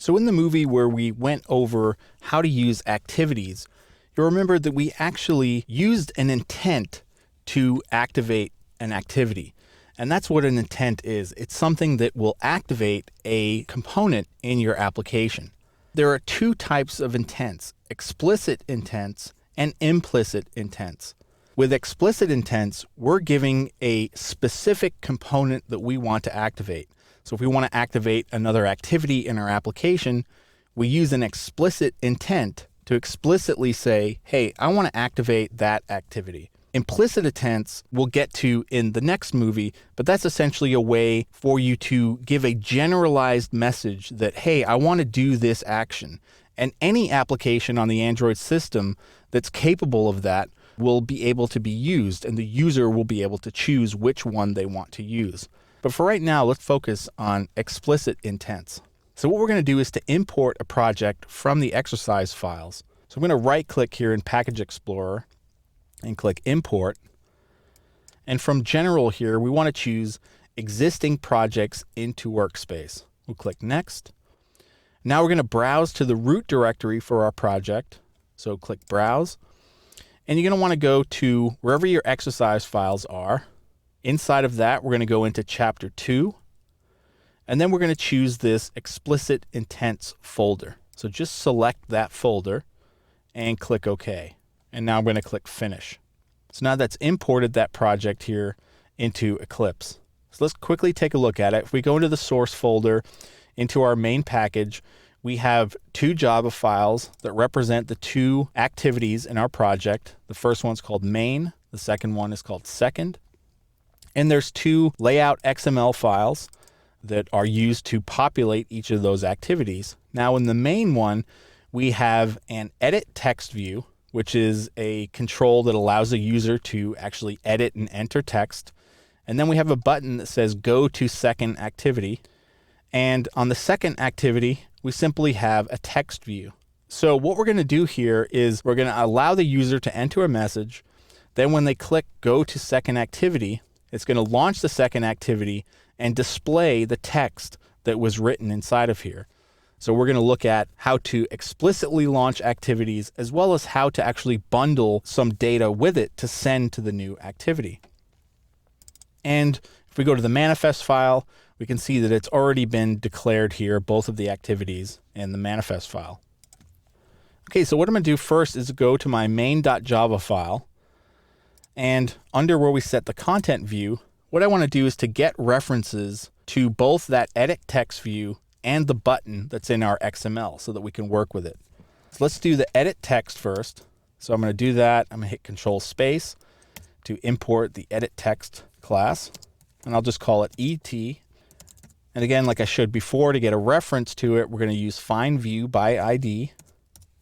So in the movie where we went over how to use activities, you'll remember that we actually used an intent to activate an activity. And that's what an intent is. It's something that will activate a component in your application. There are two types of intents: explicit intents and implicit intents. With explicit intents, we're giving a specific component that we want to activate. So if we want to activate another activity in our application, we use an explicit intent to explicitly say, hey, I want to activate that activity. Implicit intents we'll get to in the next movie, but that's essentially a way for you to give a generalized message that, hey, I want to do this action. And any application on the Android system that's capable of that will be able to be used, and the user will be able to choose which one they want to use. But for right now, let's focus on explicit intents. So what we're going to do is to import a project from the exercise files. So I'm going to right-click here in Package Explorer and click Import. And from General here, we want to choose Existing Projects into Workspace. We'll click Next. Now we're going to browse to the root directory for our project. So click Browse. And you're going to want to go to wherever your exercise files are. Inside of that, we're going to go into Chapter 2. And then we're going to choose this Explicit Intents folder. So just select that folder and click OK. And now I'm going to click Finish. So now that's imported that project here into Eclipse. So let's quickly take a look at it. If we go into the source folder, into our main package, we have two Java files that represent the two activities in our project. The first one's called main. The second one is called second. And there's two layout XML files that are used to populate each of those activities. Now in the main one, we have an edit text view, which is a control that allows a user to actually edit and enter text. And then we have a button that says go to second activity. And on the second activity, we simply have a text view. So what we're going to do here is we're going to allow the user to enter a message. Then when they click go to second activity, it's going to launch the second activity and display the text that was written inside of here. So we're going to look at how to explicitly launch activities as well as how to actually bundle some data with it to send to the new activity. And if we go to the manifest file, we can see that it's already been declared here, both of the activities and the manifest file. Okay, so what I'm going to do first is go to my main.java file. And under where we set the content view, what I want to do is to get references to both that edit text view and the button that's in our XML so that we can work with it. So let's do the edit text first. So I'm going to do that. I'm going to hit Control Space to import the edit text class. And I'll just call it ET. And again, like I showed before, to get a reference to it, we're going to use find view by ID.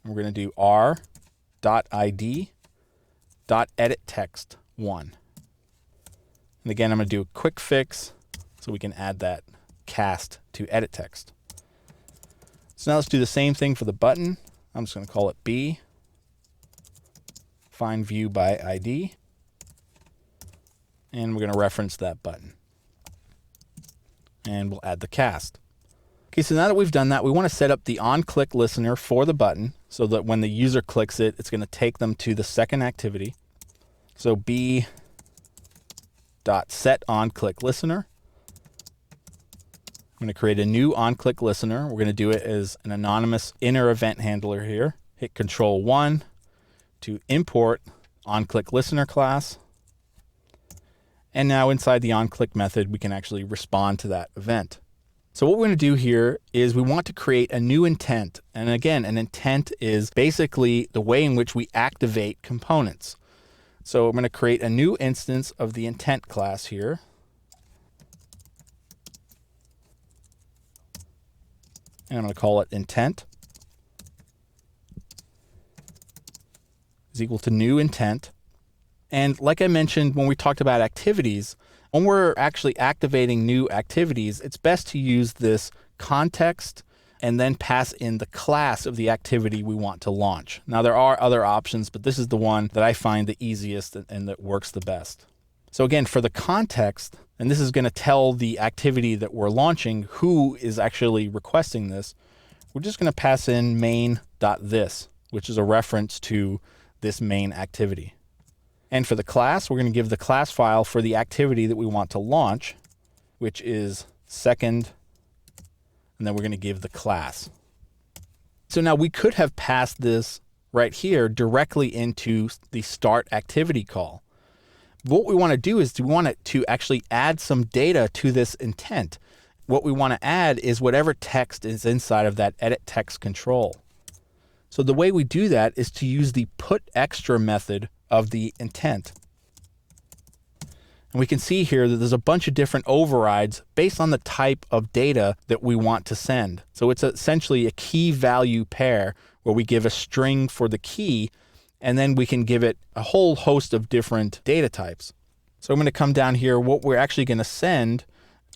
And we're going to do r.id.editText1. And again, I'm going to do a quick fix so we can add that cast to edit text. So now let's do the same thing for the button. I'm just going to call it B, find view by ID, and we're going to reference that button. And we'll add the cast. Okay, so now that we've done that, we want to set up the on-click listener for the button so that when the user clicks it, it's going to take them to the second activity. So b.setOnClickListener. I'm going to create a new on-click listener. We're going to do it as an anonymous inner event handler here. Hit Control 1 to import on-click listener class. And now inside the on-click method, we can actually respond to that event. So what we're going to do here is we want to create a new intent. And again, an intent is basically the way in which we activate components. So I'm going to create a new instance of the intent class here. And I'm going to call it intent is equal to new intent. And like I mentioned when we talked about activities, when we're actually activating new activities, it's best to use this context and then pass in the class of the activity we want to launch. Now there are other options, but this is the one that I find the easiest and that works the best. So again, for the context, and this is going to tell the activity that we're launching who is actually requesting this, we're just going to pass in main.this, which is a reference to this main activity. And for the class, we're going to give the class file for the activity that we want to launch, which is second, and then we're going to give the class. So now we could have passed this right here directly into the start activity call. What we want to do is we want it to actually add some data to this intent. What we want to add is whatever text is inside of that edit text control. So the way we do that is to use the put extra method of the intent. And we can see here that there's a bunch of different overrides based on the type of data that we want to send. So it's essentially a key value pair where we give a string for the key, and then we can give it a whole host of different data types. So I'm going to come down here. What we're actually going to send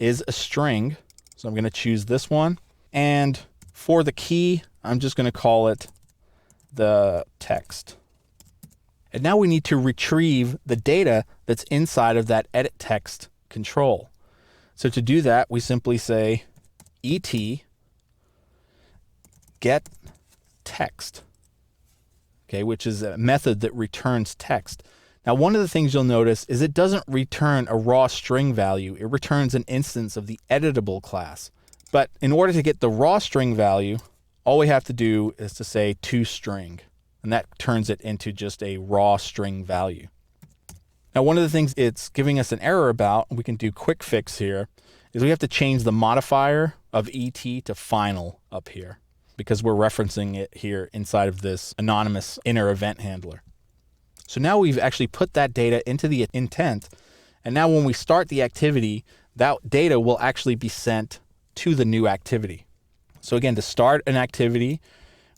is a string. So I'm going to choose this one. And for the key, I'm just going to call it the text. And now we need to retrieve the data that's inside of that edit text control. So to do that, we simply say et get text, okay, which is a method that returns text. Now, one of the things you'll notice is it doesn't return a raw string value. It returns an instance of the editable class. But in order to get the raw string value, all we have to do is to say toString. And that turns it into just a raw string value. Now, one of the things it's giving us an error about, we can do quick fix here, is we have to change the modifier of et to final up here because we're referencing it here inside of this anonymous inner event handler. So now we've actually put that data into the intent. And now when we start the activity, that data will actually be sent to the new activity. So again, to start an activity,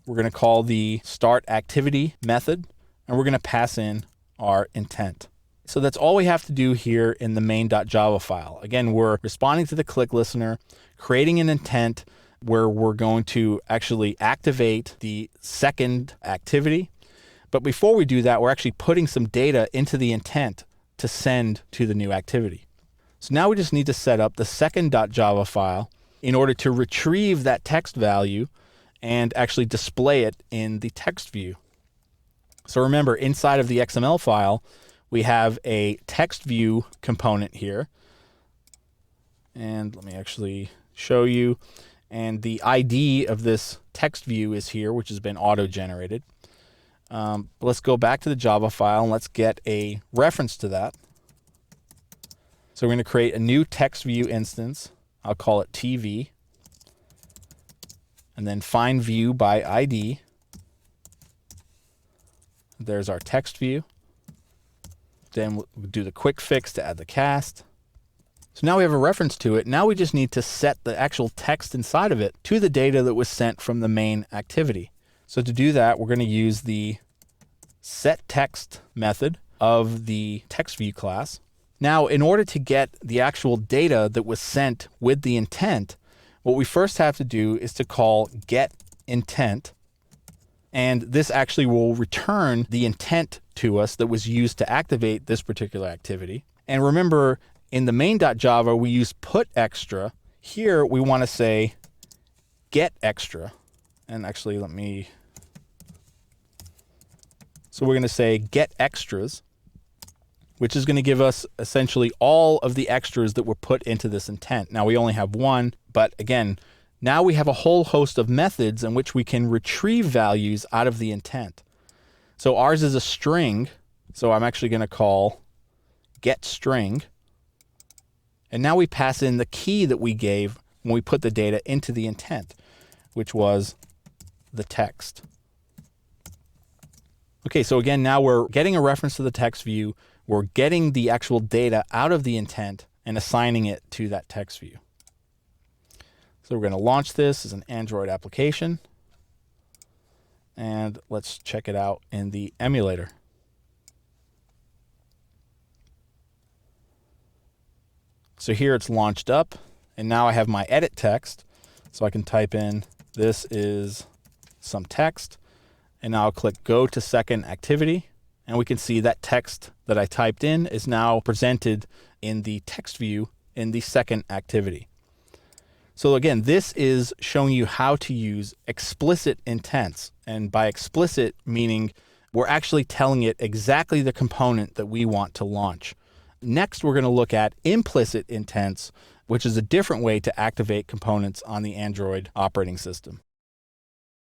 we're going to call the start activity method, and we're going to pass in our intent. So that's all we have to do here in the main.java file. Again, we're responding to the click listener, creating an intent where we're going to actually activate the second activity. But before we do that, we're actually putting some data into the intent to send to the new activity. So now we just need to set up the second.java file in order to retrieve that text value and actually display it in the text view. So remember, inside of the XML file, we have a text view component here. And let me actually show you. And the ID of this text view is here, which has been auto-generated. But let's go back to the Java file and let's get a reference to that. So we're going to create a new text view instance. I'll call it TV. And then find view by ID. There's our text view. Then we'll do the quick fix to add the cast. So now we have a reference to it. Now we just need to set the actual text inside of it to the data that was sent from the main activity. So to do that, we're going to use the setText method of the text view class. Now, in order to get the actual data that was sent with the intent, what we first have to do is to call getIntent, and this actually will return the intent to us that was used to activate this particular activity. And remember, in the main.java, we use put extra. Here, we want to say get extra. And actually, so we're going to say get extras, which is going to give us essentially all of the extras that were put into this intent. Now we only have one, but again, now we have a whole host of methods in which we can retrieve values out of the intent. So ours is a string, so I'm actually going to call getString. And now we pass in the key that we gave when we put the data into the intent, which was the text. Okay, so again, now we're getting a reference to the text view. We're getting the actual data out of the intent and assigning it to that text view. So we're going to launch this as an Android application. And let's check it out in the emulator. So here it's launched up, and now I have my edit text. So I can type in, this is some text, and now I'll click go to second activity. And we can see that text that I typed in is now presented in the text view in the second activity. So again, this is showing you how to use explicit intents. And by explicit, meaning we're actually telling it exactly the component that we want to launch. Next, we're going to look at implicit intents, which is a different way to activate components on the Android operating system.